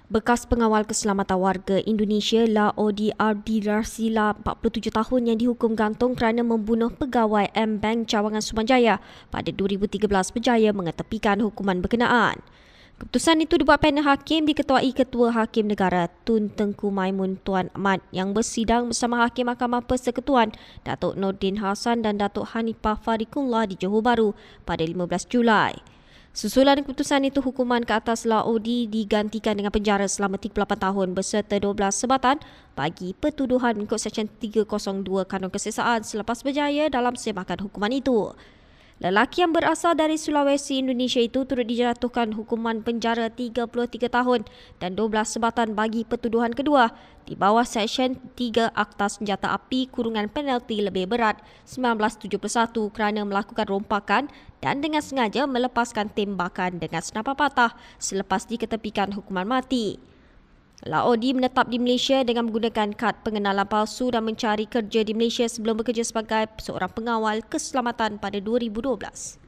Bekas pengawal keselamatan warga Indonesia Laodi Ardilarsila 47 tahun yang dihukum gantung kerana membunuh pegawai M-Bank Cawangan Sumanjaya pada 2013 berjaya mengetepikan hukuman berkenaan. Keputusan itu dibuat panel hakim diketuai Ketua Hakim Negara Tun Tengku Maimun Tuan Ahmad yang bersidang bersama Hakim Mahkamah Persekutuan Datuk Nordin Hassan dan Datuk Hanifah Fariqullah di Johor Bahru pada 15 Julai. Susulan keputusan itu, hukuman ke atas Laodi digantikan dengan penjara selama 38 tahun berserta 12 sebatan bagi pertuduhan mengikut Seksyen 302 Kanun Keseksaan selepas berjaya dalam semakan hukuman itu. Lelaki yang berasal dari Sulawesi, Indonesia itu turut dijatuhkan hukuman penjara 33 tahun dan 12 sebatan bagi pertuduhan kedua di bawah Seksyen 3 Akta Senjata Api kurungan penalti lebih berat 1971 kerana melakukan rompakan dan dengan sengaja melepaskan tembakan dengan senapan patah selepas diketepikan hukuman mati. Laodi menetap di Malaysia dengan menggunakan kad pengenalan palsu dan mencari kerja di Malaysia sebelum bekerja sebagai seorang pengawal keselamatan pada 2012.